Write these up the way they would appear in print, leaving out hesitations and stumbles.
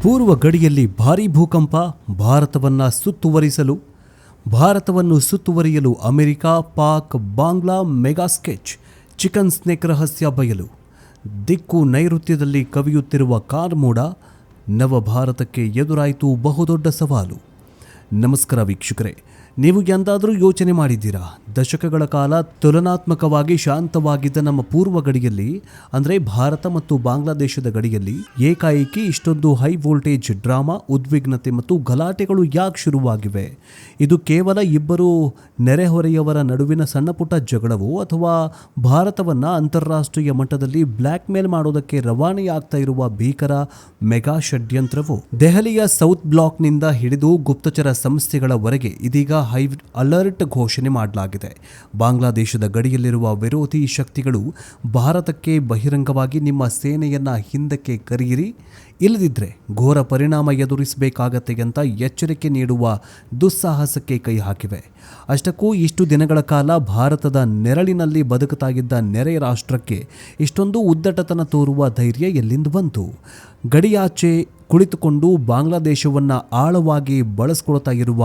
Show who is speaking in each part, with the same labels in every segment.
Speaker 1: ಪೂರ್ವ ಗಡಿಯಲ್ಲಿ ಭಾರೀ ಭೂಕಂಪ. ಭಾರತವನ್ನು ಸುತ್ತುವರಿಯಲು America, Pak, Bangla mega sketch. Chicken snake ರಹಸ್ಯ ಬಯಲು. ದಿಕ್ಕು ನೈಋತ್ಯದಲ್ಲಿ ಕವಿಯುತ್ತಿರುವ ಕಾರ್ಮೋಡ. ನವಭಾರತಕ್ಕೆ ಎದುರಾಯಿತು ಬಹುದೊಡ್ಡ ಸವಾಲು. ನಮಸ್ಕಾರ ವೀಕ್ಷಕರೇ, ನೀವು ಎಂದಾದರೂ ಯೋಚನೆ ಮಾಡಿದ್ದೀರಾ? ದಶಕಗಳ ಕಾಲ ತುಲನಾತ್ಮಕವಾಗಿ ಶಾಂತವಾಗಿದ್ದ ನಮ್ಮ ಪೂರ್ವ ಗಡಿಯಲ್ಲಿ, ಅಂದರೆ ಭಾರತ ಮತ್ತು ಬಾಂಗ್ಲಾದೇಶದ ಗಡಿಯಲ್ಲಿ ಏಕಾಏಕಿ ಇಷ್ಟೊಂದು ಹೈ ವೋಲ್ಟೇಜ್ ಡ್ರಾಮಾ, ಉದ್ವಿಗ್ನತೆ ಮತ್ತು ಗಲಾಟೆಗಳು ಯಾಕೆ ಶುರುವಾಗಿವೆ? ಇದು ಕೇವಲ ಇಬ್ಬರು ನೆರೆಹೊರೆಯವರ ನಡುವಿನ ಸಣ್ಣಪುಟ್ಟ ಜಗಳವೋ, ಅಥವಾ ಭಾರತವನ್ನು ಅಂತಾರಾಷ್ಟ್ರೀಯ ಮಟ್ಟದಲ್ಲಿ ಬ್ಲ್ಯಾಕ್ ಮೇಲ್ ಮಾಡೋದಕ್ಕೆ ರವಾನೆಯಾಗ್ತಾ ಇರುವ ಭೀಕರ ಮೆಗಾ ಷಡ್ಯಂತ್ರವೋ? ದೆಹಲಿಯ ಸೌತ್ ಬ್ಲಾಕ್ನಿಂದ ಹಿಡಿದು ಗುಪ್ತಚರ ಸಂಸ್ಥೆಗಳವರೆಗೆ ಇದೀಗ ಹೈ ಅಲರ್ಟ್ ಘೋಷಣೆ ಮಾಡಲಾಗಿದೆ. ಬಾಂಗ್ಲಾದೇಶದ ಗಡಿಯಲ್ಲಿರುವ ವಿರೋಧಿ ಶಕ್ತಿಗಳು ಭಾರತಕ್ಕೆ ಬಹಿರಂಗವಾಗಿ ನಿಮ್ಮ ಸೇನೆಯನ್ನ ಹಿಂದಕ್ಕೆ ಕರೆಯಿರಿ, ಇಲ್ಲದಿದ್ದರೆ ಘೋರ ಪರಿಣಾಮ ಎದುರಿಸಬೇಕಾಗತ್ತೆ ಅಂತ ಎಚ್ಚರಿಕೆ ನೀಡುವ ದುಸ್ಸಾಹಸಕ್ಕೆ ಕೈ ಹಾಕಿವೆ. ಅಷ್ಟಕ್ಕೂ ಇಷ್ಟು ದಿನಗಳ ಕಾಲ ಭಾರತದ ನೆರಳಿನಲ್ಲಿ ಬದುಕುತ್ತಾಗಿದ್ದ ನೆರೆಯ ರಾಷ್ಟ್ರಕ್ಕೆ ಇಷ್ಟೊಂದು ಉದ್ದಟತನ ತೋರುವ ಧೈರ್ಯ ಎಲ್ಲಿಂದ ಬಂತು? ಗಡಿಯಾಚೆ ಕುಳಿತುಕೊಂಡು ಬಾಂಗ್ಲಾದೇಶವನ್ನು ಆಳವಾಗಿ ಬಳಸ್ಕೊಳ್ತಾ ಇರುವ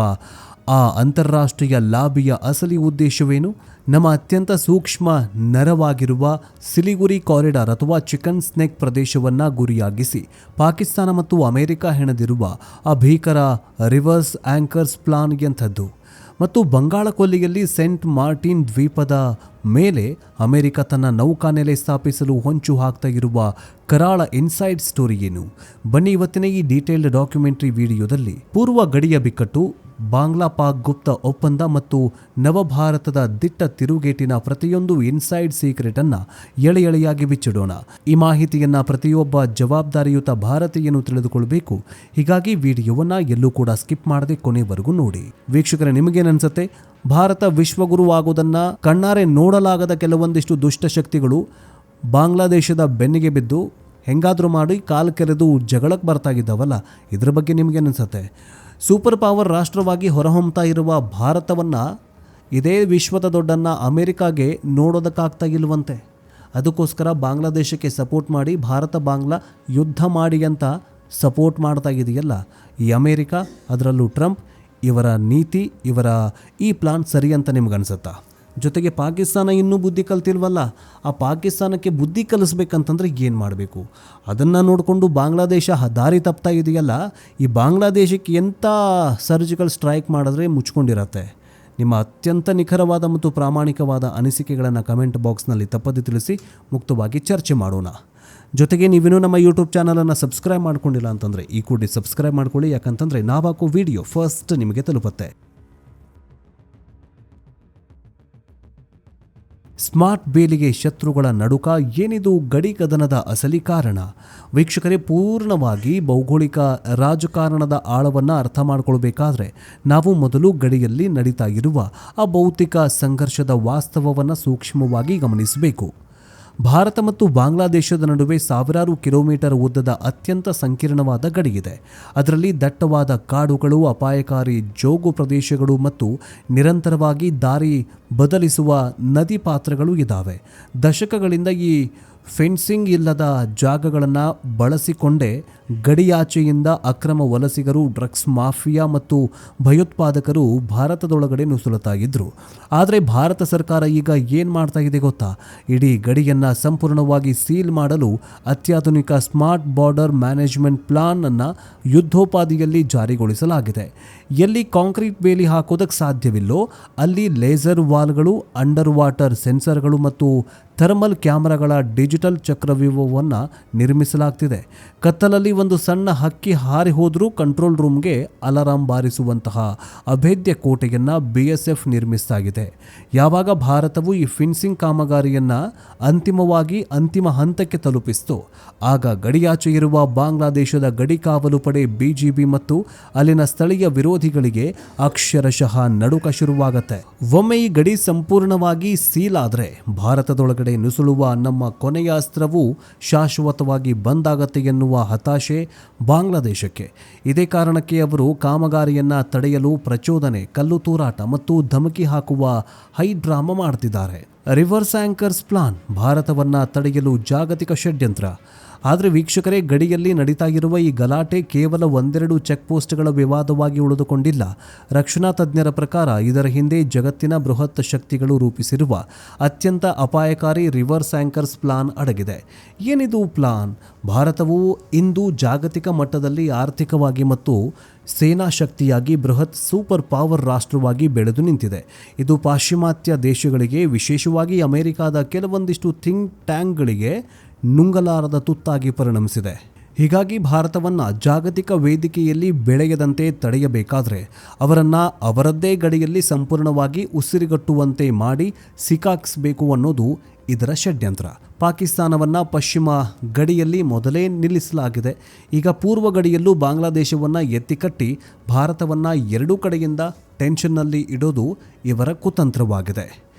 Speaker 1: ಆ ಅಂತಾರಾಷ್ಟ್ರೀಯ ಲಾಬಿಯ ಅಸಲಿ ಉದ್ದೇಶವೇನು? ನಮ್ಮ ಅತ್ಯಂತ ಸೂಕ್ಷ್ಮ ನರವಾಗಿರುವ ಸಿಲಿಗುರಿ ಕಾರಿಡಾರ್ ಅಥವಾ ಚಿಕನ್ ಸ್ನೇಕ್ ಪ್ರದೇಶವನ್ನು ಗುರಿಯಾಗಿಸಿ ಪಾಕಿಸ್ತಾನ ಮತ್ತು ಅಮೆರಿಕ ಹೆಣೆದಿರುವ ಆ ಭೀಕರ ರಿವರ್ಸ್ ಆಂಕರ್ಸ್ ಪ್ಲಾನ್ ಎಂಥದ್ದು? ಮತ್ತು ಬಂಗಾಳ ಕೊಲ್ಲಿಯಲ್ಲಿ ಸೆಂಟ್ ಮಾರ್ಟಿನ್ ದ್ವೀಪದ ಮೇಲೆ ಅಮೆರಿಕ ತನ್ನ ನೌಕಾನೆಲೆ ಸ್ಥಾಪಿಸಲು ಹೊಂಚು ಹಾಕ್ತಾ ಇರುವ ಕರಾಳ ಇನ್ಸೈಡ್ ಸ್ಟೋರಿ ಏನು? ಬನ್ನಿ ಇವತ್ತಿನ ಈ ಡೀಟೇಲ್ಡ್ ಡಾಕ್ಯುಮೆಂಟರಿ ವಿಡಿಯೋದಲ್ಲಿ ಪೂರ್ವ ಗಡಿಯ ಬಿಕ್ಕಟ್ಟು, ಬಾಂಗ್ಲಾ ಪಾಕ್ ಗುಪ್ತ ಒಪ್ಪಂದ ಮತ್ತು ನವಭಾರತದ ದಿಟ್ಟ ತಿರುಗೇಟಿನ ಪ್ರತಿಯೊಂದು ಇನ್ಸೈಡ್ ಸೀಕ್ರೆಟ್ ಅನ್ನ ಎಳೆ ಎಳೆಯಾಗಿ ಬಿಚ್ಚಿಡೋಣ. ಈ ಮಾಹಿತಿಯನ್ನ ಪ್ರತಿಯೊಬ್ಬ ಜವಾಬ್ದಾರಿಯುತ ಭಾರತೀಯನು ತಿಳಿದುಕೊಳ್ಳಬೇಕು. ಹೀಗಾಗಿ ವಿಡಿಯೋವನ್ನ ಎಲ್ಲೂ ಕೂಡ ಸ್ಕಿಪ್ ಮಾಡದೆ ಕೊನೆವರೆಗೂ ನೋಡಿ. ವೀಕ್ಷಕರೇ, ನಿಮಗೇನನ್ಸುತ್ತೆ? ಭಾರತ ವಿಶ್ವಗುರುವಾಗುವುದನ್ನ ಕಣ್ಣಾರೆ ನೋಡಲಾಗದ ಕೆಲವೊಂದಿಷ್ಟು ದುಷ್ಟಶಕ್ತಿಗಳು ಬಾಂಗ್ಲಾದೇಶದ ಬೆನ್ನಿಗೆ ಬಿದ್ದು ಹೆಂಗಾದ್ರೂ ಮಾಡಿ ಕಾಲು ಕೆರೆದು ಜಗಳಕ್ಕೆ ಬರ್ತಾಗಿದ್ದಾವಲ್ಲ, ಇದ್ರ ಬಗ್ಗೆ ನಿಮಗೇನನ್ಸುತ್ತೆ? ಸೂಪರ್ ಪವರ್ ರಾಷ್ಟ್ರವಾಗಿ ಹೊರಹೊಮ್ತಾ ಇರುವ ಭಾರತವನ್ನು ಇದೇ ವಿಶ್ವದ ದೊಡ್ಡನ್ನು ಅಮೆರಿಕಾಗೆ ನೋಡೋದಕ್ಕಾಗ್ತಾ ಇಲ್ವಂತೆ. ಅದಕ್ಕೋಸ್ಕರ ಬಾಂಗ್ಲಾದೇಶಕ್ಕೆ ಸಪೋರ್ಟ್ ಮಾಡಿ ಭಾರತ ಬಾಂಗ್ಲಾ ಯುದ್ಧ ಮಾಡಿ ಅಂತ ಸಪೋರ್ಟ್ ಮಾಡ್ತಾ ಇದೆಯಲ್ಲ ಈ ಅಮೆರಿಕ, ಅದರಲ್ಲೂ ಟ್ರಂಪ್, ಇವರ ನೀತಿ, ಇವರ ಈ ಪ್ಲಾನ್ ಸರಿ ಅಂತ ನಿಮ್ಗನ್ಸುತ್ತಾ? ಜೊತೆಗೆ ಪಾಕಿಸ್ತಾನ ಇನ್ನೂ ಬುದ್ಧಿ ಕಲ್ತಿಲ್ವಲ್ಲ, ಆ ಪಾಕಿಸ್ತಾನಕ್ಕೆ ಬುದ್ಧಿ ಕಲಿಸ್ಬೇಕಂತಂದ್ರೆ ಏನು ಮಾಡಬೇಕು? ಅದನ್ನು ನೋಡಿಕೊಂಡು ಬಾಂಗ್ಲಾದೇಶ ದಾರಿ ತಪ್ತಾ ಇದೆಯಲ್ಲ, ಈ ಬಾಂಗ್ಲಾದೇಶಕ್ಕೆ ಎಂಥ ಸರ್ಜಿಕಲ್ ಸ್ಟ್ರೈಕ್ ಮಾಡಿದ್ರೆ ಮುಚ್ಕೊಂಡಿರತ್ತೆ? ನಿಮ್ಮ ಅತ್ಯಂತ ನಿಖರವಾದ ಮತ್ತು ಪ್ರಾಮಾಣಿಕವಾದ ಅನಿಸಿಕೆಗಳನ್ನು ಕಮೆಂಟ್ ಬಾಕ್ಸ್ನಲ್ಲಿ ತಪ್ಪದೆ ತಿಳಿಸಿ, ಮುಕ್ತವಾಗಿ ಚರ್ಚೆ ಮಾಡೋಣ. ಜೊತೆಗೆ ನೀವಿನ್ನೂ ನಮ್ಮ ಯೂಟ್ಯೂಬ್ ಚಾನಲನ್ನು ಸಬ್ಸ್ಕ್ರೈಬ್ ಮಾಡ್ಕೊಂಡಿಲ್ಲ ಅಂತಂದರೆ ಈ ಕೂಡಿ ಸಬ್ಸ್ಕ್ರೈಬ್ ಮಾಡ್ಕೊಳ್ಳಿ. ಯಾಕಂತಂದರೆ ನಾವು ಹಾಕೋ ವಿಡಿಯೋ ಫಸ್ಟ್ ನಿಮಗೆ ತಲುಪುತ್ತೆ. ಸ್ಮಾರ್ಟ್ ಬೇಲಿಗೆ ಶತ್ರುಗಳ ನಡುಕ, ಏನಿದು ಗಡಿ ಕದನದ ಅಸಲಿ ಕಾರಣ? ವೀಕ್ಷಕರೇ, ಪೂರ್ಣವಾಗಿ ಭೌಗೋಳಿಕ ರಾಜಕಾರಣದ ಆಳವನ್ನು ಅರ್ಥ ಮಾಡಿಕೊಳ್ಬೇಕಾದ್ರೆ ನಾವು ಮೊದಲು ಗಡಿಯಲ್ಲಿ ನಡೀತಾ ಇರುವ ಆ ಭೌತಿಕ ಸಂಘರ್ಷದ ವಾಸ್ತವವನ್ನು ಸೂಕ್ಷ್ಮವಾಗಿ ಗಮನಿಸಬೇಕು. ಭಾರತ ಮತ್ತು ಬಾಂಗ್ಲಾದೇಶದ ನಡುವೆ ಸಾವಿರಾರು ಕಿಲೋಮೀಟರ್ ಉದ್ದದ ಅತ್ಯಂತ ಸಂಕೀರ್ಣವಾದ ಗಡಿಯಿದೆ. ಅದರಲ್ಲಿ ದಟ್ಟವಾದ ಕಾಡುಗಳು, ಅಪಾಯಕಾರಿ ಜೋಗು ಪ್ರದೇಶಗಳು ಮತ್ತು ನಿರಂತರವಾಗಿ ದಾರಿ ಬದಲಿಸುವ ನದಿ ಪಾತ್ರಗಳು ಇದ್ದಾವೆ. ದಶಕಗಳಿಂದ ಈ ಫೆನ್ಸಿಂಗ್ ಇಲ್ಲದ ಜಾಗಗಳನ್ನು ಬಳಸಿಕೊಂಡೇ ಗಡಿಯಾಚೆಯಿಂದ ಅಕ್ರಮ ವಲಸಿಗರು, ಡ್ರಗ್ಸ್ ಮಾಫಿಯಾ ಮತ್ತು ಭಯೋತ್ಪಾದಕರು ಭಾರತದೊಳಗಡೆ ನುಸುಳುತ್ತಾ ಇದ್ರು. ಆದರೆ ಭಾರತ ಸರ್ಕಾರ ಈಗ ಏನು ಮಾಡ್ತಾ ಇದೆ ಗೊತ್ತಾ? ಇಡೀ ಗಡಿಯನ್ನು ಸಂಪೂರ್ಣವಾಗಿ ಸೀಲ್ ಮಾಡಲು ಅತ್ಯಾಧುನಿಕ ಸ್ಮಾರ್ಟ್ ಬಾರ್ಡರ್ ಮ್ಯಾನೇಜ್ಮೆಂಟ್ ಪ್ಲಾನ್ ಅನ್ನು ಯುದ್ಧೋಪಾದಿಯಲ್ಲಿ ಜಾರಿಗೊಳಿಸಲಾಗಿದೆ. ಎಲ್ಲಿ ಕಾಂಕ್ರೀಟ್ ಬೇಲಿ ಹಾಕೋದಕ್ಕೆ ಸಾಧ್ಯವಿಲ್ಲೋ ಅಲ್ಲಿ ಲೇಸರ್ ವಾಲ್ಗಳು, ಅಂಡರ್ ವಾಟರ್ ಸೆನ್ಸರ್ಗಳು ಮತ್ತು ಥರ್ಮಲ್ ಕ್ಯಾಮರಾಗಳ ಡಿಜಿಟಲ್ ಚಕ್ರವ್ಯೂಹವನ್ನು ನಿರ್ಮಿಸಲಾಗ್ತಿದೆ. ಕತ್ತಲಲ್ಲಿ ಒಂದು ಸಣ್ಣ ಹಕ್ಕಿ ಹಾರಿ ಹೋದರೂ ಕಂಟ್ರೋಲ್ ರೂಮ್ಗೆ ಅಲಾರಾಂ ಬಾರಿಸುವಂತಹ ಅಭೇದ್ಯ ಕೋಟೆಯನ್ನು BSF ನಿರ್ಮಿಸಲಾಗಿದೆ. ಯಾವಾಗ ಭಾರತವು ಈ ಫೆನ್ಸಿಂಗ್ ಕಾಮಗಾರಿಯನ್ನು ಅಂತಿಮ ಹಂತಕ್ಕೆ ತಲುಪಿಸಿತು, ಆಗ ಗಡಿಯಾಚೆ ಇರುವ ಬಾಂಗ್ಲಾದೇಶದ ಗಡಿ ಕಾವಲು ಪಡೆ BGB ಮತ್ತು ಅಲ್ಲಿನ ಸ್ಥಳೀಯ ವಿರೋಧಿಗಳಿಗೆ ಅಕ್ಷರಶಃ ನಡುಕ ಶುರುವಾಗತ್ತೆ. ಒಮ್ಮೆ ಈ ಗಡಿ ಸಂಪೂರ್ಣವಾಗಿ ಸೀಲ್ ಆದರೆ ಭಾರತದೊಳಗಡೆ ನುಸುಳುವ ನಮ್ಮ ಕೊನೆಯ ಅಸ್ತ್ರವು ಶಾಶ್ವತವಾಗಿ ಬಂದಾಗತ್ತೆ ಎನ್ನುವ ಹತಾಶೆ ಬಾಂಗ್ಲಾದೇಶಕ್ಕೆ. ಇದೇ ಕಾರಣಕ್ಕೆ ಅವರು ಕಾಮಗಾರಿಯನ್ನು ತಡೆಯಲು ಪ್ರಚೋದನೆ, ಕಲ್ಲು ತೂರಾಟ ಮತ್ತು ಧಮಕಿ ಹಾಕುವ ಹೈ ಡ್ರಾಮಾ ಮಾಡ್ತಿದ್ದಾರೆ. ರಿವರ್ಸ್ ಆಂಕರ್ಸ್ ಪ್ಲಾನ್, ಭಾರತವನ್ನು ತಡೆಯಲು ಜಾಗತಿಕ ಷಡ್ಯಂತ್ರ. ಆದರೆ ವೀಕ್ಷಕರೇ, ಗಡಿಯಲ್ಲಿ ನಡೀತಾ ಇರುವ ಈ ಗಲಾಟೆ ಕೇವಲ ಒಂದೆರಡು ಚೆಕ್ ಪೋಸ್ಟ್ಗಳ ವಿವಾದವಾಗಿ ಉಳಿದುಕೊಂಡಿಲ್ಲ. ರಕ್ಷಣಾ ತಜ್ಞರ ಪ್ರಕಾರ ಇದರ ಹಿಂದೆ ಜಗತ್ತಿನ ಬೃಹತ್ ಶಕ್ತಿಗಳು ರೂಪಿಸಿರುವ ಅತ್ಯಂತ ಅಪಾಯಕಾರಿ ರಿವರ್ಸ್ ಆಂಕರ್ಸ್ ಪ್ಲಾನ್ ಅಡಗಿದೆ. ಏನಿದು ಪ್ಲಾನ್? ಭಾರತವು ಇಂದು ಜಾಗತಿಕ ಮಟ್ಟದಲ್ಲಿ ಆರ್ಥಿಕವಾಗಿ ಮತ್ತು ಸೇನಾ ಶಕ್ತಿಯಾಗಿ ಬೃಹತ್ ಸೂಪರ್ ಪವರ್ ರಾಷ್ಟ್ರವಾಗಿ ಬೆಳೆದು ನಿಂತಿದೆ. ಇದು ಪಾಶ್ಚಿಮಾತ್ಯ ದೇಶಗಳಿಗೆ, ವಿಶೇಷವಾಗಿ ಅಮೆರಿಕದ ಕೆಲವೊಂದಿಷ್ಟು ಥಿಂಕ್ ಟ್ಯಾಂಕ್ಗಳಿಗೆ ನುಂಗಲಾರದ ತುತ್ತಾಗಿ ಪರಿಣಮಿಸಿದೆ. ಹೀಗಾಗಿ ಭಾರತವನ್ನು ಜಾಗತಿಕ ವೇದಿಕೆಯಲ್ಲಿ ಬೆಳೆಯದಂತೆ ತಡೆಯಬೇಕಾದರೆ ಅವರನ್ನು ಅವರದ್ದೇ ಗಡಿಯಲ್ಲಿ ಸಂಪೂರ್ಣವಾಗಿ ಉಸಿರುಗಟ್ಟುವಂತೆ ಮಾಡಿ ಸಿಕ್ಕಾಕಿಸಬೇಕು ಅನ್ನೋದು ಇದರ ಷಡ್ಯಂತ್ರ. ಪಾಕಿಸ್ತಾನವನ್ನು ಪಶ್ಚಿಮ ಗಡಿಯಲ್ಲಿ ಮೊದಲೇ ನಿಲ್ಲಿಸಲಾಗಿದೆ. ಈಗ ಪೂರ್ವ ಗಡಿಯಲ್ಲೂ ಬಾಂಗ್ಲಾದೇಶವನ್ನು ಎತ್ತಿಕಟ್ಟಿ ಭಾರತವನ್ನು ಎರಡೂ ಕಡೆಯಿಂದ ಟೆನ್ಷನ್ನಲ್ಲಿ ಇಡೋದು ಇವರ ಕುತಂತ್ರವಾಗಿದೆ.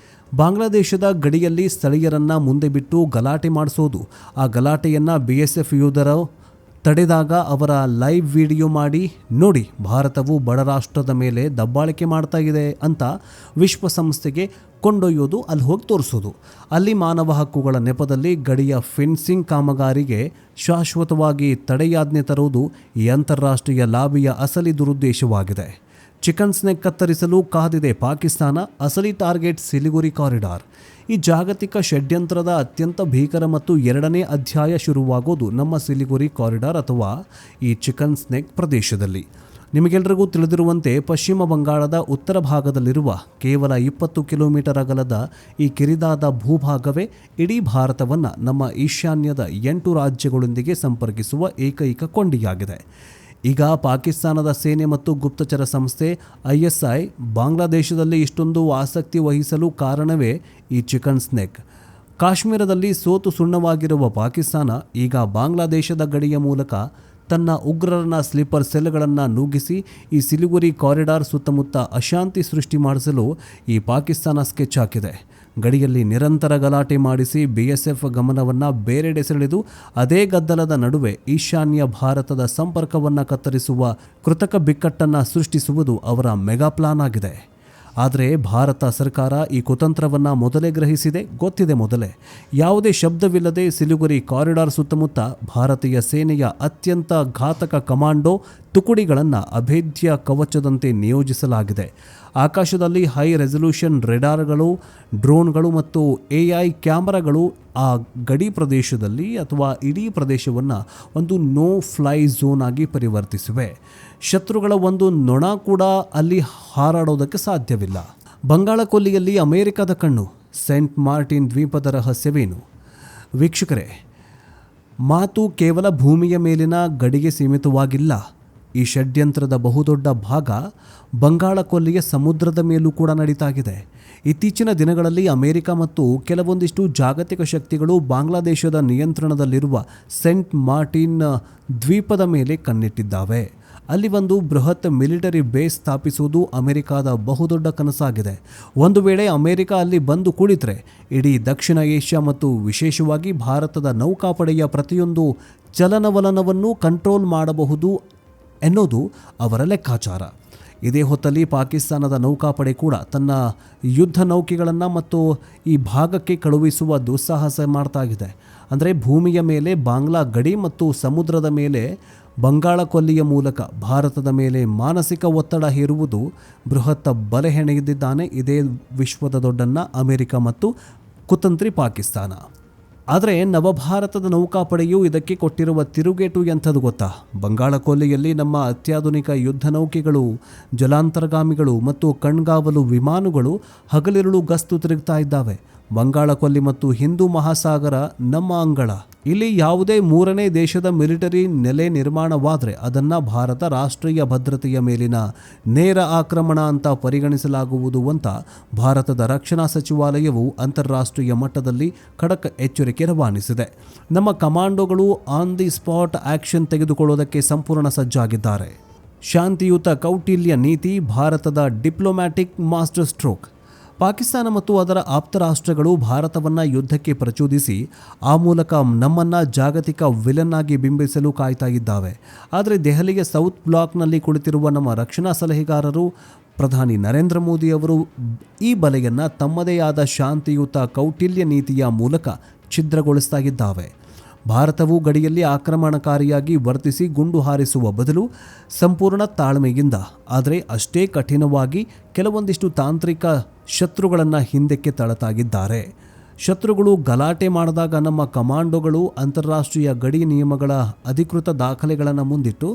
Speaker 1: ಬಾಂಗ್ಲಾದೇಶದ ಗಡಿಯಲ್ಲಿ ಸ್ಥಳೀಯರನ್ನು ಮುಂದೆ ಬಿಟ್ಟು ಗಲಾಟೆ ಮಾಡಿಸೋದು, ಆ ಗಲಾಟೆಯನ್ನು BSF ಯೋಧರು ತಡೆದಾಗ ಅವರ ಲೈವ್ ವಿಡಿಯೋ ಮಾಡಿ, ನೋಡಿ ಭಾರತವು ಬಡ ರಾಷ್ಟ್ರದ ಮೇಲೆ ದಬ್ಬಾಳಿಕೆ ಮಾಡ್ತಾ ಇದೆ ಅಂತ ವಿಶ್ವಸಂಸ್ಥೆಗೆ ಕೊಂಡೊಯ್ಯೋದು, ಅಲ್ಲಿ ಹೋಗಿ ತೋರಿಸೋದು. ಅಲ್ಲಿ ಮಾನವ ಹಕ್ಕುಗಳ ನೆಪದಲ್ಲಿ ಗಡಿಯ ಫೆನ್ಸಿಂಗ್ ಕಾಮಗಾರಿಗೆ ಶಾಶ್ವತವಾಗಿ ತಡೆಯಾಜ್ಞೆ ತರುವುದು ಈ ಅಂತಾರಾಷ್ಟ್ರೀಯ ಲಾಬಿಯ ಅಸಲಿ ದುರುದ್ದೇಶವಾಗಿದೆ. ಚಿಕನ್ ಸ್ನೆಕ್ ಕತ್ತರಿಸಲು ಕಾದಿದೆ ಪಾಕಿಸ್ತಾನ. ಅಸಲಿ ಟಾರ್ಗೆಟ್ ಸಿಲಿಗುರಿ ಕಾರಿಡಾರ್. ಈ ಜಾಗತಿಕ ಷಡ್ಯಂತ್ರದ ಅತ್ಯಂತ ಭೀಕರ ಮತ್ತು ಎರಡನೇ ಅಧ್ಯಾಯ ಶುರುವಾಗೋದು ನಮ್ಮ ಸಿಲಿಗುರಿ ಕಾರಿಡಾರ್ ಅಥವಾ ಈ ಚಿಕನ್ ಸ್ನೆಕ್ ಪ್ರದೇಶದಲ್ಲಿ. ನಿಮಗೆಲ್ಲರಿಗೂ ತಿಳಿದಿರುವಂತೆ ಪಶ್ಚಿಮ ಬಂಗಾಳದ ಉತ್ತರ ಭಾಗದಲ್ಲಿರುವ ಕೇವಲ 20 ಕಿಲೋಮೀಟರ್ ಅಗಲದ ಈ ಕಿರಿದಾದ ಭೂಭಾಗವೇ ಇಡೀ ಭಾರತವನ್ನು ನಮ್ಮ ಈಶಾನ್ಯದ 8 ರಾಜ್ಯಗಳೊಂದಿಗೆ ಸಂಪರ್ಕಿಸುವ ಏಕೈಕ ಕೊಂಡಿಯಾಗಿದೆ. ಈಗ ಪಾಕಿಸ್ತಾನದ ಸೇನೆ ಮತ್ತು ಗುಪ್ತಚರ ಸಂಸ್ಥೆ ISI ಬಾಂಗ್ಲಾದೇಶದಲ್ಲಿ ಇಷ್ಟೊಂದು ಆಸಕ್ತಿ ವಹಿಸಲು ಕಾರಣವೇ ಈ ಚಿಕನ್ ಸ್ನೆಕ್. ಕಾಶ್ಮೀರದಲ್ಲಿ ಸೋತು ಸುಣ್ಣವಾಗಿರುವ ಪಾಕಿಸ್ತಾನ ಈಗ ಬಾಂಗ್ಲಾದೇಶದ ಗಡಿಯ ಮೂಲಕ ತನ್ನ ಉಗ್ರರನ್ನ ಸ್ಲೀಪರ್ ಸೆಲ್ಗಳನ್ನು ನುಗ್ಗಿಸಿ ಈ ಸಿಲಿಗುರಿ ಕಾರಿಡಾರ್ ಸುತ್ತಮುತ್ತ ಅಶಾಂತಿ ಸೃಷ್ಟಿ ಮಾಡಿಸಲು ಈ ಪಾಕಿಸ್ತಾನ ಸ್ಕೆಚ್ ಹಾಕಿದೆ. ಗಡಿಯಲ್ಲಿ ನಿರಂತರ ಗಲಾಟೆ ಮಾಡಿಸಿ BSF ಗಮನವನ್ನು ಬೇರೆಡೆ ಸೆಳೆದು ಅದೇ ಗದ್ದಲದ ನಡುವೆ ಈಶಾನ್ಯ ಭಾರತದ ಸಂಪರ್ಕವನ್ನು ಕತ್ತರಿಸುವ ಕೃತಕ ಬಿಕ್ಕಟ್ಟನ್ನು ಸೃಷ್ಟಿಸುವುದು ಅವರ ಮೆಗಾ ಪ್ಲಾನ್ ಆಗಿದೆ. ಆದರೆ ಭಾರತ ಸರ್ಕಾರ ಈ ಕುತಂತ್ರವನ್ನು ಮೊದಲೇ ಗ್ರಹಿಸಿದೆ, ಗೊತ್ತಿದೆ ಮೊದಲೇ. ಯಾವುದೇ ಶಬ್ದವಿಲ್ಲದೆ ಸಿಲಿಗುರಿ ಕಾರಿಡಾರ್ ಸುತ್ತಮುತ್ತ ಭಾರತೀಯ ಸೇನೆಯ ಅತ್ಯಂತ ಘಾತಕ ಕಮಾಂಡೋ ತುಕುಡಿಗಳನ್ನು ಅಭೇದ್ಯ ಕವಚದಂತೆ ನಿಯೋಜಿಸಲಾಗಿದೆ. ಆಕಾಶದಲ್ಲಿ ಹೈ ರೆಸಲ್ಯೂಷನ್ ರೆಡಾರ್ಗಳು, ಡ್ರೋನ್ಗಳು ಮತ್ತು AI ಕ್ಯಾಮರಾಗಳು ಆ ಗಡಿ ಪ್ರದೇಶದಲ್ಲಿ ಅಥವಾ ಇಡೀ ಪ್ರದೇಶವನ್ನು ಒಂದು ನೋ ಫ್ಲೈ ಝೋನ್ ಆಗಿ ಪರಿವರ್ತಿಸಿವೆ. ಶತ್ರುಗಳ ಒಂದು ನೊಣ ಕೂಡ ಅಲ್ಲಿ ಹಾರಾಡೋದಕ್ಕೆ ಸಾಧ್ಯವಿಲ್ಲ. ಬಂಗಾಳ ಕೊಲ್ಲಿಯಲ್ಲಿ ಅಮೆರಿಕದ ಕಣ್ಣು. ಸೇಂಟ್ ಮಾರ್ಟಿನ್ ದ್ವೀಪದ ರಹಸ್ಯವೇನು? ವೀಕ್ಷಕರೇ, ಮಾತು ಕೇವಲ ಭೂಮಿಯ ಮೇಲಿನ ಗಡಿಗೆ ಸೀಮಿತವಾಗಿಲ್ಲ. ಈ ಷಡ್ಯಂತ್ರದ ಬಹುದೊಡ್ಡ ಭಾಗ ಬಂಗಾಳ ಕೊಲ್ಲಿಯ ಸಮುದ್ರದ ಮೇಲೂ ಕೂಡ ನಡೀತಾಗಿದೆ. ಇತ್ತೀಚಿನ ದಿನಗಳಲ್ಲಿ ಅಮೆರಿಕ ಮತ್ತು ಕೆಲವೊಂದಿಷ್ಟು ಜಾಗತಿಕ ಶಕ್ತಿಗಳು ಬಾಂಗ್ಲಾದೇಶದ ನಿಯಂತ್ರಣದಲ್ಲಿರುವ ಸೇಂಟ್ ಮಾರ್ಟಿನ್ ದ್ವೀಪದ ಮೇಲೆ ಕಣ್ಣಿಟ್ಟಿದ್ದಾವೆ. ಅಲ್ಲಿ ಒಂದು ಬೃಹತ್ ಮಿಲಿಟರಿ ಬೇಸ್ ಸ್ಥಾಪಿಸುವುದು ಅಮೆರಿಕದ ಬಹುದೊಡ್ಡ ಕನಸಾಗಿದೆ. ಒಂದು ವೇಳೆ ಅಮೆರಿಕ ಅಲ್ಲಿ ಬಂದು ಕುಳಿತರೆ ಇಡೀ ದಕ್ಷಿಣ ಏಷ್ಯಾ ಮತ್ತು ವಿಶೇಷವಾಗಿ ಭಾರತದ ನೌಕಾಪಡೆಯ ಪ್ರತಿಯೊಂದು ಚಲನವಲನವನ್ನು ಕಂಟ್ರೋಲ್ ಮಾಡಬಹುದು ಎನ್ನುವುದು ಅವರ ಲೆಕ್ಕಾಚಾರ. ಇದೇ ಹೊತ್ತಲ್ಲಿ ಪಾಕಿಸ್ತಾನದ ನೌಕಾಪಡೆ ಕೂಡ ತನ್ನ ಯುದ್ಧ ನೌಕೆಗಳನ್ನು ಮತ್ತು ಈ ಭಾಗಕ್ಕೆ ಕಳುಹಿಸುವ ದುಸ್ಸಾಹಸ ಮಾಡ್ತಾಗಿದೆ. ಅಂದರೆ ಭೂಮಿಯ ಮೇಲೆ ಬಾಂಗ್ಲಾ ಗಡಿ ಮತ್ತು ಸಮುದ್ರದ ಮೇಲೆ ಬಂಗಾಳ ಕೊಲ್ಲಿಯ ಮೂಲಕ ಭಾರತದ ಮೇಲೆ ಮಾನಸಿಕ ಒತ್ತಡ ಹೇರುವುದು ಬೃಹತ್ ಬಲೆ ಹೆಣೆದಿದ್ದಾನೆ ಇದೇ ವಿಶ್ವದ ದೊಡ್ಡಣ್ಣ ಅಮೆರಿಕ ಮತ್ತು ಕುತಂತ್ರಿ ಪಾಕಿಸ್ತಾನ. ಆದರೆ ನವಭಾರತದ ನೌಕಾಪಡೆಯು ಇದಕ್ಕೆ ಕೊಟ್ಟಿರುವ ತಿರುಗೇಟು ಎಂಥದ್ದು ಗೊತ್ತಾ? ಬಂಗಾಳ ಕೊಲ್ಲಿಯಲ್ಲಿ ನಮ್ಮ ಅತ್ಯಾಧುನಿಕ ಯುದ್ಧ ನೌಕೆಗಳು, ಜಲಾಂತರ್ಗಾಮಿಗಳು ಮತ್ತು ಕಣ್ಗಾವಲು ವಿಮಾನಗಳು ಹಗಲಿರುಳು ಗಸ್ತು ತಿರುಗ್ತಾ ಇದ್ದಾವೆ. ಬಂಗಾಳ ಕೊಲ್ಲಿ ಮತ್ತು ಹಿಂದೂ ಮಹಾಸಾಗರ ನಮ್ಮ ಅಂಗಳ. ಇಲ್ಲಿ ಯಾವುದೇ ಮೂರನೇ ದೇಶದ ಮಿಲಿಟರಿ ನೆಲೆ ನಿರ್ಮಾಣವಾದರೆ ಅದನ್ನು ಭಾರತ ರಾಷ್ಟ್ರೀಯ ಭದ್ರತೆಯ ಮೇಲಿನ ನೇರ ಆಕ್ರಮಣ ಅಂತ ಪರಿಗಣಿಸಲಾಗುವುದು ಅಂತ ಭಾರತದ ರಕ್ಷಣಾ ಸಚಿವಾಲಯವು ಅಂತಾರಾಷ್ಟ್ರೀಯ ಮಟ್ಟದಲ್ಲಿ ಖಡಕ್ ಎಚ್ಚರಿಕೆ ರವಾನಿಸಿದೆ. ನಮ್ಮ ಕಮಾಂಡೋಗಳು ಆನ್ ದಿ ಸ್ಪಾಟ್ ಆಕ್ಷನ್ ತೆಗೆದುಕೊಳ್ಳುವುದಕ್ಕೆ ಸಂಪೂರ್ಣ ಸಜ್ಜಾಗಿದ್ದಾರೆ. ಶಾಂತಿಯುತ ಕೌಟಿಲ್ಯ ನೀತಿ ಭಾರತದ ಡಿಪ್ಲೊಮ್ಯಾಟಿಕ್ ಮಾಸ್ಟರ್ ಸ್ಟ್ರೋಕ್. ಪಾಕಿಸ್ತಾನ ಮತ್ತು ಅದರ ಆಪ್ತ ರಾಷ್ಟ್ರಗಳು ಭಾರತವನ್ನು ಯುದ್ಧಕ್ಕೆ ಪ್ರಚೋದಿಸಿ ಆ ಮೂಲಕ ನಮ್ಮನ್ನು ಜಾಗತಿಕ ವಿಲನ್ ಆಗಿ ಬಿಂಬಿಸಲು ಕಾಯ್ತಾ ಇದ್ದಾವೆ. ಆದರೆ ದೆಹಲಿಯ ಸೌತ್ ಬ್ಲಾಕ್ನಲ್ಲಿ ಕುಳಿತಿರುವ ನಮ್ಮ ರಕ್ಷಣಾ ಸಲಹೆಗಾರರು ಪ್ರಧಾನಿ ನರೇಂದ್ರ ಮೋದಿ ಅವರು ಈ ಬಲೆಯನ್ನು ತಮ್ಮದೇ ಆದ ಶಾಂತಿಯುತ ಕೌಟಿಲ್ಯ ನೀತಿಯ ಮೂಲಕ ಛಿದ್ರಗೊಳಿಸ್ತಾ ಇದ್ದಾವೆ. ಭಾರತವು ಗಡಿಯಲ್ಲಿ ಆಕ್ರಮಣಕಾರಿಯಾಗಿ ವರ್ತಿಸಿ ಗುಂಡು ಹಾರಿಸುವ ಬದಲು ಸಂಪೂರ್ಣ ತಾಳ್ಮೆಯಿಂದ ಆದರೆ ಅಷ್ಟೇ ಕಠಿಣವಾಗಿ ಕೆಲವೊಂದಿಷ್ಟು ತಾಂತ್ರಿಕ ಶತ್ರುಗಳನ್ನು ಹಿಂದಕ್ಕೆ ತಳ್ಳತಾಗಿದ್ದಾರೆ. ಶತ್ರುಗಳು ಗಲಾಟೆ ಮಾಡಿದಾಗ ನಮ್ಮ ಕಮಾಂಡೋಗಳು ಅಂತಾರಾಷ್ಟ್ರೀಯ ಗಡಿ ನಿಯಮಗಳ ಅಧಿಕೃತ ದಾಖಲೆಗಳನ್ನು ಮುಂದಿಟ್ಟು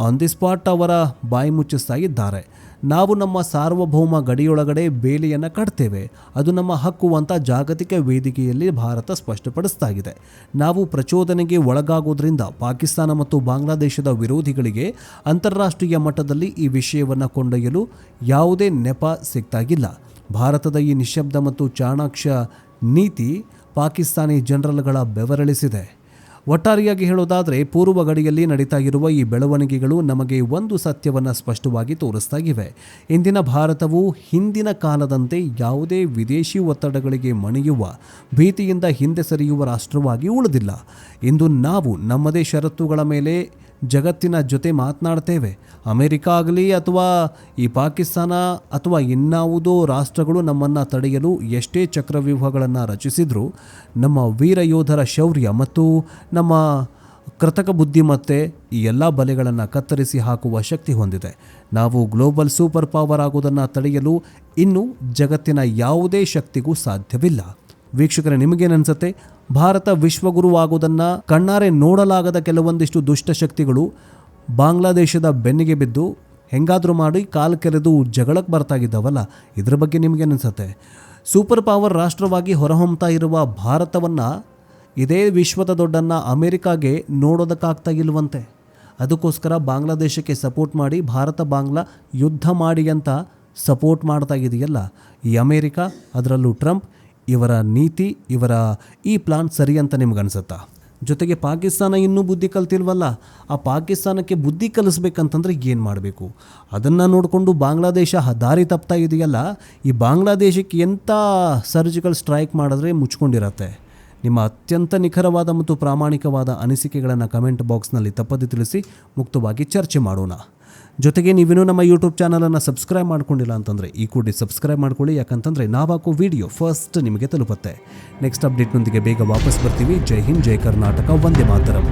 Speaker 1: ಆನ್ ದಿ ಸ್ಪಾಟ್ ಅವರ ಬಾಯಿ ಮುಚ್ಚಿಸ್ತಾ ಇದ್ದಾರೆ. ನಾವು ನಮ್ಮ ಸಾರ್ವಭೌಮ ಗಡಿಯೊಳಗಡೆ ಬೇಲಿಯನ್ನು ಕಟ್ತೇವೆ, ಅದು ನಮ್ಮ ಹಕ್ಕು ಅಂತ ಜಾಗತಿಕ ವೇದಿಕೆಯಲ್ಲಿ ಭಾರತ ಸ್ಪಷ್ಟಪಡಿಸ್ತಾ ಇದೆ. ನಾವು ಪ್ರಚೋದನೆಗೆ ಒಳಗಾಗೋದ್ರಿಂದ ಪಾಕಿಸ್ತಾನ ಮತ್ತು ಬಾಂಗ್ಲಾದೇಶದ ವಿರೋಧಿಗಳಿಗೆ ಅಂತಾರಾಷ್ಟ್ರೀಯ ಮಟ್ಟದಲ್ಲಿ ಈ ವಿಷಯವನ್ನು ಕೊಂಡೊಯ್ಯಲು ಯಾವುದೇ ನೆಪ ಸಿಗ್ತಾಗಿಲ್ಲ. ಭಾರತದ ಈ ನಿಶ್ಶಬ್ದ ಮತ್ತು ಚಾಣಾಕ್ಷ ನೀತಿ ಪಾಕಿಸ್ತಾನಿ ಜನರಲ್ಗಳ ಬೆವರಳಿಸಿದೆ. ಒಟ್ಟಾರೆಯಾಗಿ ಹೇಳೋದಾದರೆ ಪೂರ್ವ ಗಡಿಯಲ್ಲಿ ನಡೀತಾ ಇರುವ ಈ ಬೆಳವಣಿಗೆಗಳು ನಮಗೆ ಒಂದು ಸತ್ಯವನ್ನು ಸ್ಪಷ್ಟವಾಗಿ ತೋರಿಸ್ತಾ ಇವೆ. ಇಂದಿನ ಭಾರತವು ಹಿಂದಿನ ಕಾಲದಂತೆ ಯಾವುದೇ ವಿದೇಶಿ ಒತ್ತಡಗಳಿಗೆ ಮಣಿಯುವ ಭೀತಿಯಿಂದ ಹಿಂದೆ ಸರಿಯುವ ರಾಷ್ಟ್ರವಾಗಿ ಉಳಿದಿಲ್ಲ. ಇಂದು ನಾವು ನಮ್ಮದೇ ಷರತ್ತುಗಳ ಮೇಲೆ ಜಗತ್ತಿನ ಜೊತೆ ಮಾತನಾಡ್ತೇವೆ. ಅಮೆರಿಕ ಆಗಲಿ ಅಥವಾ ಈ ಪಾಕಿಸ್ತಾನ ಅಥವಾ ಇನ್ನಾವುದೋ ರಾಷ್ಟ್ರಗಳು ನಮ್ಮನ್ನು ತಡೆಯಲು ಎಷ್ಟೇ ಚಕ್ರವ್ಯೂಹಗಳನ್ನು ರಚಿಸಿದರೂ ನಮ್ಮ ವೀರ ಯೋಧರ ಶೌರ್ಯ ಮತ್ತು ನಮ್ಮ ಕೃತಕ ಬುದ್ಧಿಮತ್ತೆ ಈ ಎಲ್ಲ ಬಲೆಗಳನ್ನು ಕತ್ತರಿಸಿ ಹಾಕುವ ಶಕ್ತಿ ಹೊಂದಿದೆ. ನಾವು ಗ್ಲೋಬಲ್ ಸೂಪರ್ ಪವರ್ ಆಗೋದನ್ನು ತಡೆಯಲು ಇನ್ನೂ ಜಗತ್ತಿನ ಯಾವುದೇ ಶಕ್ತಿಗೂ ಸಾಧ್ಯವಿಲ್ಲ. ವೀಕ್ಷಕರೇ, ನಿಮಗೇನನ್ಸುತ್ತೆ? ಭಾರತ ವಿಶ್ವಗುರು ಆಗೋದನ್ನು ಕಣ್ಣಾರೆ ನೋಡಲಾಗದ ಕೆಲವೊಂದಿಷ್ಟು ದುಷ್ಟಶಕ್ತಿಗಳು ಬಾಂಗ್ಲಾದೇಶದ ಬೆನ್ನಿಗೆ ಬಿದ್ದು ಹೆಂಗಾದರೂ ಮಾಡಿ ಕಾಲು ಕೆರೆದು ಜಗಳಕ್ಕೆ ಬರ್ತಾಗಿದ್ದಾವಲ್ಲ, ಇದ್ರ ಬಗ್ಗೆ ನಿಮಗೇನನ್ಸುತ್ತೆ? ಸೂಪರ್ ಪವರ್ ರಾಷ್ಟ್ರವಾಗಿ ಹೊರಹೊಮ್ತಾ ಇರುವ ಭಾರತವನ್ನು ಇದೇ ವಿಶ್ವದ ದೊಡ್ಡನ್ನ ಅಮೆರಿಕಾಗೆ ನೋಡೋದಕ್ಕಾಗ್ತಾ ಇಲ್ವಂತೆ. ಅದಕ್ಕೋಸ್ಕರ ಬಾಂಗ್ಲಾದೇಶಕ್ಕೆ ಸಪೋರ್ಟ್ ಮಾಡಿ ಭಾರತ ಬಾಂಗ್ಲಾ ಯುದ್ಧ ಮಾಡಿ ಅಂತ ಸಪೋರ್ಟ್ ಮಾಡ್ತಾ ಇದೆಯಲ್ಲ ಈ ಅಮೇರಿಕ, ಅದರಲ್ಲೂ ಟ್ರಂಪ್, ಇವರ ನೀತಿ, ಇವರ ಈ ಪ್ಲಾನ್ ಸರಿ ಅಂತ ನಿಮ್ಗನ್ಸುತ್ತಾ? ಜೊತೆಗೆ ಪಾಕಿಸ್ತಾನ ಇನ್ನೂ ಬುದ್ಧಿ ಕಲ್ತಿಲ್ವಲ್ಲ, ಆ ಪಾಕಿಸ್ತಾನಕ್ಕೆ ಬುದ್ಧಿ ಕಲಿಸ್ಬೇಕಂತಂದ್ರೆ ಏನು ಮಾಡಬೇಕು ಅದನ್ನು ನೋಡಿಕೊಂಡು ಬಾಂಗ್ಲಾದೇಶ ದಾರಿ ತಪ್ತಾ ಇದೆಯಲ್ಲ, ಈ ಬಾಂಗ್ಲಾದೇಶಕ್ಕೆ ಎಂಥ ಸರ್ಜಿಕಲ್ ಸ್ಟ್ರೈಕ್ ಮಾಡಿದ್ರೆ ಮುಚ್ಕೊಂಡಿರತ್ತೆ. ನಿಮ್ಮ ಅತ್ಯಂತ ನಿಖರವಾದ ಮತ್ತು ಪ್ರಾಮಾಣಿಕವಾದ ಅನಿಸಿಕೆಗಳನ್ನು ಕಮೆಂಟ್ ಬಾಕ್ಸ್ನಲ್ಲಿ ತಪ್ಪದೆ ತಿಳಿಸಿ, ಮುಕ್ತವಾಗಿ ಚರ್ಚೆ ಮಾಡೋಣ. ಜೊತೆಗೆ ನೀವಿನ್ನೂ ನಮ್ಮ ಯೂಟ್ಯೂಬ್ ಚಾನಲನ್ನು ಸಬ್ಸ್ಕ್ರೈಬ್ ಮಾಡ್ಕೊಂಡಿಲ್ಲ ಅಂತಂದರೆ ಈ ಕೂಡಿ ಸಬ್ಸ್ಕ್ರೈಬ್ ಮಾಡ್ಕೊಳ್ಳಿ. ಯಾಕಂತಂದರೆ ನಾವು ಹಾಕೋ ವಿಡಿಯೋ ಫಸ್ಟ್ ನಿಮಗೆ ತಲುಪುತ್ತೆ. ನೆಕ್ಸ್ಟ್ ಅಪ್ಡೇಟ್ನೊಂದಿಗೆ ಬೇಗ ವಾಪಸ್ ಬರ್ತೀವಿ. ಜೈ ಹಿಂದ್, ಜೈ ಕರ್ನಾಟಕ, ವಂದೇ ಮಾತರಂ.